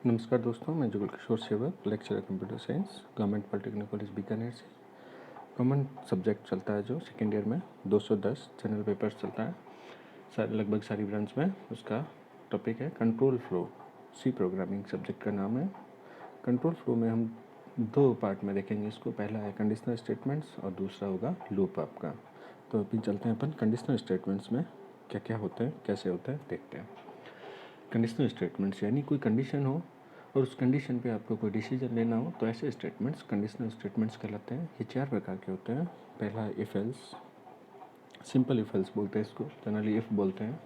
नमस्कार दोस्तों, मैं Jugal Kishore Sewak, lecturer computer science, government polytechnic college Bikaner से। कॉमन सब्जेक्ट चलता है जो सेकेंड ईयर में 210 जनरल पेपर्स चलता है लगभग सारी ब्रांच में। उसका टॉपिक है control flow. C programming subject का नाम है। कंट्रोल फ्लो में हम दो पार्ट में देखेंगे इसको। पहला है कंडीशनल स्टेटमेंट्स और दूसरा होगा लूप आपका। तो अभी चलते हैं अपन कंडीशनल स्टेटमेंट्स में क्या क्या होते हैं, कैसे होते हैं, देखते हैं। कंडीशनल स्टेटमेंट्स यानी कोई कंडीशन हो और उस कंडीशन पे आपको कोई डिसीजन लेना हो, तो ऐसे स्टेटमेंट्स कंडीशनल स्टेटमेंट्स कहलाते हैं। ये 4 प्रकार के होते हैं। पहला if else, simple if else बोलते हैं इसको, जनरली इफ बोलते हैं।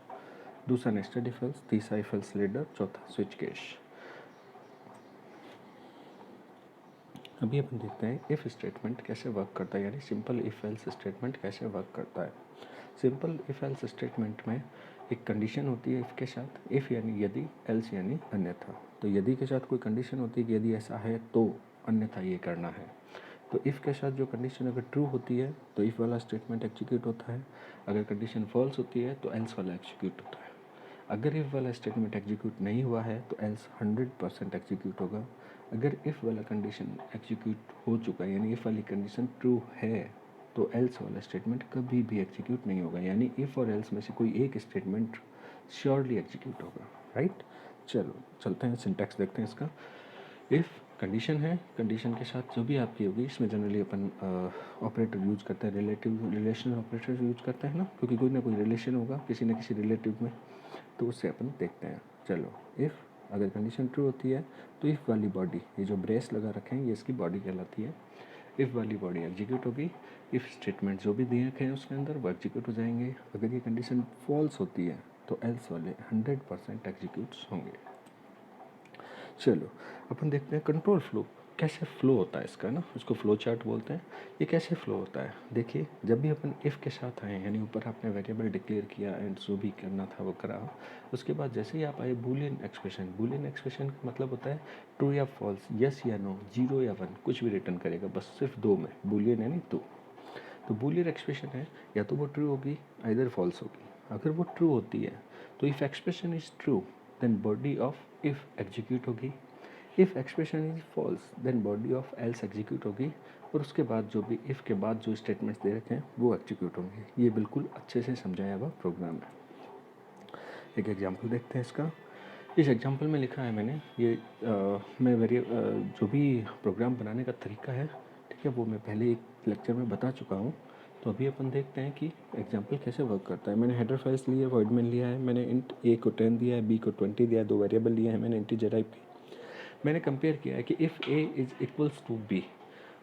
दूसरा नेस्टेड इफ एल्स, तीसरा इफ एल्स लेडर, चौथा स्विच केस। अभी अपन देखते हैं इफ स्टेटमेंट कैसे वर्क करता है, यानी सिंपल इफ एल्स स्टेटमेंट कैसे वर्क करता है। सिंपल इफ एल्स स्टेटमेंट में एक कंडीशन होती है इफ के साथ। इफ यानी यदि, एल्स यानी अन्यथा। तो यदि के साथ कोई कंडीशन होती है कि यदि ऐसा है तो अन्यथा ये करना है। तो इफ़ के साथ जो कंडीशन अगर ट्रू होती है तो इफ़ वाला स्टेटमेंट एग्जीक्यूट होता है। अगर कंडीशन फॉल्स होती है तो एल्स वाला एग्जीक्यूट होता है। अगर इफ़ वाला स्टेटमेंट एग्जीक्यूट नहीं हुआ है तो एल्स 100% एग्जीक्यूट होगा। अगर इफ़ वाला कंडीशन एग्जीक्यूट हो चुका है यानी इफ़ वाली कंडीशन ट्रू है तो एल्स वाला स्टेटमेंट कभी भी एग्जीक्यूट नहीं होगा। यानी इफ़ और एल्स में से कोई एक स्टेटमेंट श्योरली एग्जीक्यूट होगा। राइट, चलो चलते हैं, सिंटैक्स देखते हैं इसका। इफ़ कंडीशन है, कंडीशन के साथ जो भी आपकी होगी, इसमें जनरली अपन ऑपरेटर यूज करते हैं, रिलेटिव रिलेशनल ऑपरेटर यूज करते हैं ना, क्योंकि कोई ना कोई रिलेशन होगा किसी न किसी रिलेटिव में, तो उससे अपन देखते हैं। चलो, इफ़ अगर कंडीशन ट्रू होती है तो इफ़ वाली बॉडी, ये जो ब्रेस लगा रखे हैं ये इसकी बॉडी कहलाती है। इफ़ वाली बॉडी एग्जीक्यूट होगी। इफ़ स्टेटमेंट जो भी दिए रखे हैं उसके अंदर वो एग्जीक्यूट हो जाएंगे। अगर ये कंडीशन फॉल्स होती है तो एल्स वाले 100% एग्जीक्यूट्स होंगे। चलो अपन देखते हैं कंट्रोल फ्लो कैसे फ्लो होता है इसका ना, उसको फ्लो चार्ट बोलते हैं। ये कैसे फ्लो होता है, देखिए जब भी अपन इफ़ के साथ आए यानी ऊपर आपने वेरिएबल डिक्लेयर किया एंड जो भी करना था वो करा, उसके बाद जैसे ही आप आए बूलियन एक्सप्रेशन। बूलियन एक्सप्रेशन का मतलब होता है ट्रू या फॉल्स, यस या नो, 0 या 1, कुछ भी रिटर्न करेगा, बस सिर्फ दो में। बूलियन यानी दो। तो बूलियन एक्सप्रेशन है या तो वो ट्रू होगी आइदर फॉल्स होगी। अगर वो ट्रू होती है तो if expression is true then body of if execute होगी। If expression is false then body of else execute होगी। और उसके बाद जो भी इफ़ के बाद जो स्टेटमेंट्स दे रखे हैं वो एग्जीक्यूट होंगे। ये बिल्कुल अच्छे से समझाया हुआ प्रोग्राम है। एक एग्जांपल देखते हैं इसका। इस एग्जांपल में लिखा है मैंने ये जो भी प्रोग्राम बनाने का तरीका है, ठीक है, वो मैं पहले एक लेक्चर में बता चुका हूँ। तो अभी अपन देखते हैं कि एग्जांपल कैसे वर्क करता है। मैंने हेडर फाइल्स लिया है, वॉइड मेन लिया है, मैंने इंट ए को 10 दिया है, बी को 20 दिया है, दो वेरिएबल लिए हैं मैंने इंटीजर टाइप के। मैंने कंपेयर किया है कि if A is equals to B,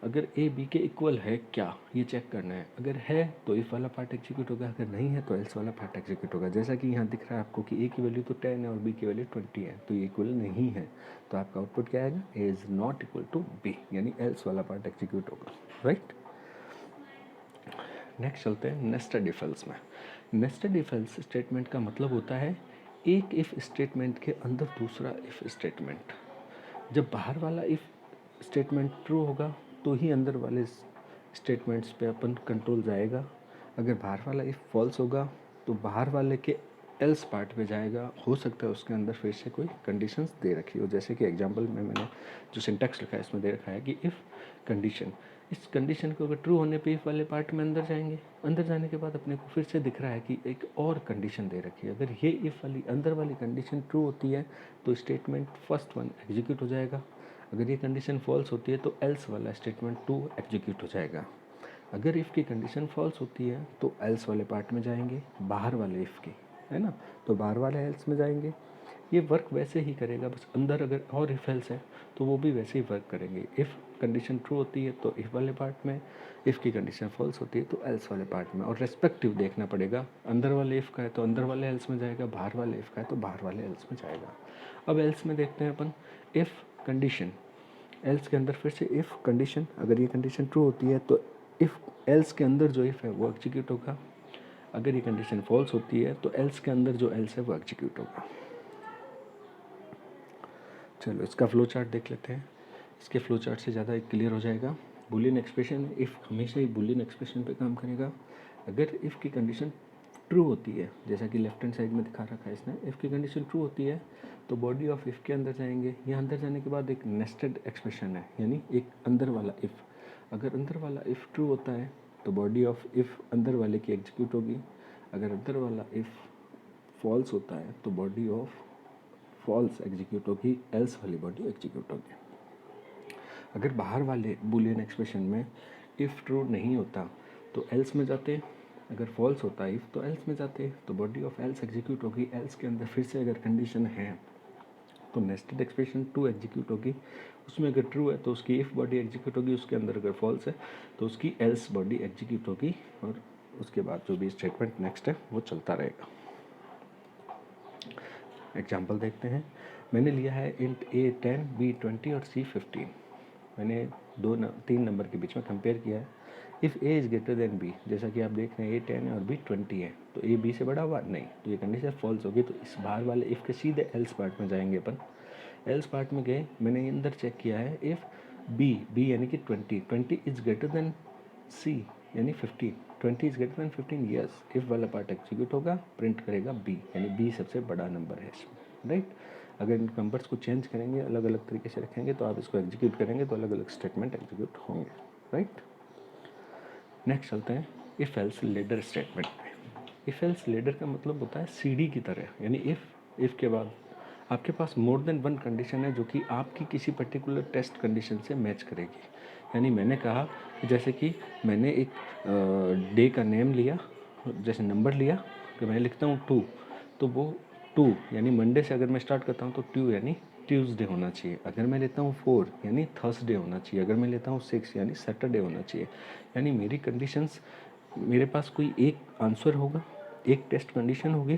अगर ए बी के इक्वल है क्या, ये चेक करना है। अगर है तो इफ़ वाला पार्ट एग्जीक्यूट होगा, अगर नहीं है तो एल्स वाला पार्ट एग्जीक्यूट होगा। जैसा कि यहाँ दिख रहा है आपको कि ए की वैल्यू तो 10 है और बी की वैल्यू 20 है, तो ये इक्वल नहीं है, तो आपका आउटपुट क्या आएगा, A is not equal to B, यानी एल्स वाला पार्ट एग्जीक्यूट होगा। राइट, नेक्स्ट चलते हैं नेस्टेड इफ एल्स में। नेस्टेड इफ एल्स स्टेटमेंट का मतलब होता है एक इफ़ स्टेटमेंट के अंदर दूसरा इफ़ स्टेटमेंट। जब बाहर वाला इफ़ स्टेटमेंट ट्रू होगा तो ही अंदर वाले स्टेटमेंट्स पे अपन कंट्रोल जाएगा। अगर बाहर वाला इफ़ फॉल्स होगा तो बाहर वाले के एल्स पार्ट पे जाएगा। हो सकता है उसके अंदर फिर से कोई कंडीशंस दे रखी हो, जैसे कि एग्जांपल में मैंने जो सिंटैक्स लिखा है इसमें दे रखा है कि इफ़ कंडीशन, इस कंडीशन को अगर ट्रू होने पे इफ़ वाले पार्ट में अंदर जाएंगे। अंदर जाने के बाद अपने को फिर से दिख रहा है कि एक और कंडीशन दे रखी है। अगर ये इफ़ वाली अंदर वाली कंडीशन ट्रू होती है तो स्टेटमेंट फर्स्ट वन एग्जीक्यूट हो जाएगा। अगर ये कंडीशन फॉल्स होती है तो एल्स वाला स्टेटमेंट 2 एग्जीक्यूट हो जाएगा। अगर इफ़ की कंडीशन फॉल्स होती है तो एल्स वाले पार्ट में जाएंगे, बाहर वाले इफ़ की, है ना, तो बाहर वाले एल्स में जाएंगे। ये वर्क वैसे ही करेगा, बस अंदर अगर और इफ़ एल्स है तो वो भी वैसे ही वर्क करेंगे। इफ़ कंडीशन ट्रू होती है तो इफ़ वाले पार्ट में, इफ़ की कंडीशन फॉल्स होती है तो एल्स वाले पार्ट में, और रेस्पेक्टिव देखना पड़ेगा। अंदर वाले इफ़ का है तो अंदर वाले एल्स में जाएगा, बाहर वाले इफ़ का है तो बाहर वाले एल्स में जाएगा। अब एल्स में देखते हैं अपन इफ़ कंडीशन, एल्स के अंदर फिर से इफ़ कंडीशन, अगर ये कंडीशन ट्रू होती है तो इफ़ एल्स के अंदर जो इफ़ है वो एग्जीक्यूट होगा। अगर ये कंडीशन फॉल्स होती है तो एल्स के अंदर जो एल्स है वो एग्जीक्यूट होगा। चलो इसका फ्लो चार्ट देख लेते हैं। इसके फ्लो चार्ट से ज़्यादा क्लियर हो जाएगा। बूलियन एक्सप्रेशन, इफ़ हमेशा ही बूलियन एक्सप्रेशन पे काम करेगा। अगर इफ़ की कंडीशन ट्रू होती है, जैसा कि लेफ्ट हैंड साइड में दिखा रखा है इसने, इफ़ की कंडीशन ट्रू होती है तो बॉडी ऑफ इफ़ के अंदर जाएंगे। यहाँ अंदर जाने के बाद एक नेस्टेड एक्सप्रेशन है, यानी एक अंदर वाला इफ़। अगर अंदर वाला इफ़ ट्रू होता है तो बॉडी ऑफ इफ़ अंदर वाले की एग्जीक्यूट होगी। अगर अंदर वाला इफ़ फॉल्स होता है तो बॉडी ऑफ फॉल्स एग्जीक्यूट होगी, एल्स वाली बॉडी एग्जीक्यूट होगी। अगर बाहर वाले बूलियन एक्सप्रेशन में इफ़ ट्रू नहीं होता तो एल्स में जाते, अगर फॉल्स होता है इफ़ तो एल्स में जाते, तो बॉडी ऑफ एल्स एग्जीक्यूट होगी। एल्स के अंदर फिर से अगर कंडीशन है तो नेस्टेड एक्सप्रेशन टू एग्जीक्यूट होगी। उसमें अगर ट्रू है तो उसकी इफ़ बॉडी एग्जीक्यूट होगी, उसके अंदर अगर फॉल्स है तो उसकी एल्स बॉडी एग्जीक्यूट होगी, और उसके बाद जो भी स्टेटमेंट नेक्स्ट है वो चलता रहेगा। एग्जाम्पल देखते हैं। मैंने लिया है इंट A 10, B 20 और C 15। मैंने 3 नंबर के बीच में कंपेयर किया है। If A is greater than B, जैसा कि आप देख रहे हैं A 10 है और B 20 है, तो A B से बड़ा हुआ नहीं, तो ये कंडीशन फॉल्स होगी। तो इस बाहर वाले इफ़ के सीधे एल्स पार्ट में जाएंगे अपन। एल्स पार्ट में गए, मैंने अंदर चेक किया है इफ़ B यानी कि 20 इज़ ग्रेटर देन C यानी 15, 20 is greater than 15, yes, if वाला पार्ट एग्जीक्यूट होगा, प्रिंट करेगा B, यानी B सबसे बड़ा नंबर है इसमें, राइट। अगर इन नंबर्स को चेंज करेंगे, अलग अलग तरीके से रखेंगे, तो आप इसको एग्जीक्यूट करेंगे तो अलग अलग स्टेटमेंट एग्जीक्यूट होंगे, राइट। नेक्स्ट चलते हैं इफ़ एल्स लेडर स्टेटमेंट पे। इफ़ एल्स लेडर का मतलब होता है सीडी की तरह, यानी इफ़ के बाद आपके पास मोर देन वन कंडीशन है जो कि आपकी किसी पर्टिकुलर टेस्ट कंडीशन से मैच करेगी। यानी मैंने कहा कि जैसे कि मैंने एक डे का नेम लिया, जैसे नंबर लिया, कि मैं लिखता हूँ 2, तो वो 2 यानी मंडे से अगर मैं स्टार्ट करता हूँ तो 2 यानी ट्यूसडे होना चाहिए। अगर मैं लेता हूँ 4 यानी थर्सडे होना चाहिए। अगर मैं लेता हूँ 6 यानी सैटरडे होना चाहिए। यानी मेरी कंडीशंस, मेरे पास कोई एक आंसर होगा, एक टेस्ट कंडीशन होगी,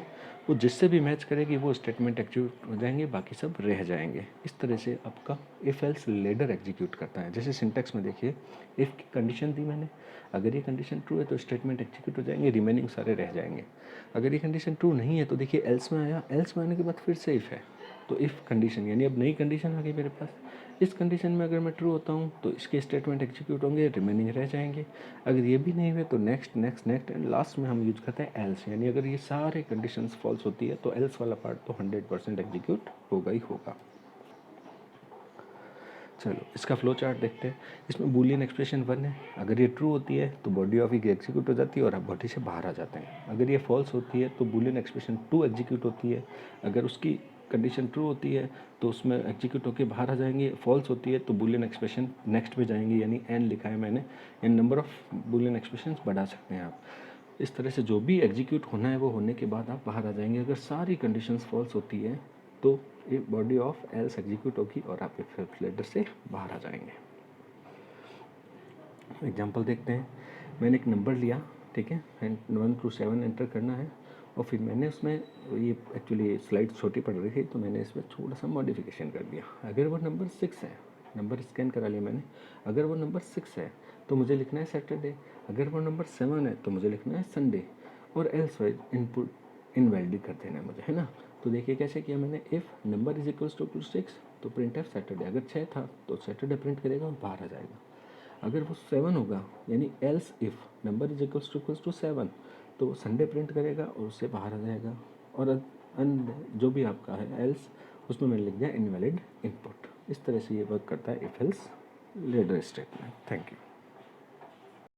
वो जिससे भी मैच करेगी वो स्टेटमेंट एग्जीक्यूट हो जाएंगे, बाकी सब रह जाएंगे। इस तरह से आपका इफ़ एल्स लेडर एग्जीक्यूट करता है। जैसे सिंटैक्स में देखिए, इफ़ की कंडीशन दी मैंने, अगर ये कंडीशन ट्रू है तो स्टेटमेंट एग्जीक्यूट हो जाएंगे, रिमेनिंग सारे रह जाएंगे। अगर ये कंडीशन ट्रू नहीं है तो देखिए एल्स में आया, एल्स में आने के बाद फिर से इफ़ है, तो इफ़ कंडीशन यानी अब नई कंडीशन आ गई मेरे पास। इस कंडीशन में अगर मैं ट्रू होता हूँ तो इसके स्टेटमेंट एग्जीक्यूट होंगे, रिमेनिंग रह जाएंगे। अगर ये भी नहीं हुए तो next next next and last में हम यूज करते हैं एल्स, यानी अगर ये सारे कंडीशंस फॉल्स होती है तो एल्स वाला पार्ट तो 100% एग्जीक्यूट होगा ही होगा। चलो इसका फ्लो चार्ट देखते हैं। इसमें बूलियन एक्सप्रेशन 1 है, अगर ये ट्रू होती है तो बॉडी ऑफ इफ एग्जीक्यूट हो जाती है और आप बॉडी से बाहर आ जाते हैं। अगर ये फॉल्स होती है तो बूलियन एक्सप्रेशन 2 एग्जीक्यूट होती है। अगर उसकी कंडीशन ट्रू होती है तो उसमें एग्जीक्यूट होकर बाहर आ जाएंगे। फॉल्स होती है तो बूलियन एक्सप्रेशन नेक्स्ट पे जाएंगे, यानी एन लिखा है मैंने, इन नंबर ऑफ बूलियन एक्सप्रेशन बढ़ा सकते हैं आप। इस तरह से जो भी एग्जीक्यूट होना है वो होने के बाद आप बाहर आ जाएंगे। अगर सारी कंडीशंस फॉल्स होती है तो ये बॉडी ऑफ एल्स एग्जीक्यूट होगी और आप इफ लेटर से बाहर आ जाएंगे। एग्जांपल देखते हैं। मैंने एक नंबर लिया, ठीक है, 1 to 7 एंटर करना है, और फिर मैंने उसमें, ये एक्चुअली स्लाइड छोटी पड़ रही थी तो मैंने इसमें थोड़ा सा मॉडिफिकेशन कर दिया। अगर वो नंबर 6 है, नंबर स्कैन करा लिया मैंने, अगर वो नंबर 6 है तो मुझे लिखना है सैटरडे। अगर वो नंबर 7 है तो मुझे लिखना है संडे, और एल्स वाइज इनपुट इनवैलिड कर देना है मुझे, है ना। तो देखिए कैसे किया मैंने, if number is equals to 6 तो प्रिंट एफ सैटरडे। अगर 6 था तो सैटरडे प्रिंट करेगा और बाहर आ जाएगा। अगर वो 7 होगा, यानी else if number is equals to 7 तो वो संडे प्रिंट करेगा और उससे बाहर आ जाएगा। और जो भी आपका है एल्स, उसमें मैंने लिख दिया इनवैलिड इनपुट। इस तरह से ये वर्क करता है if else ladder statement. Thank you.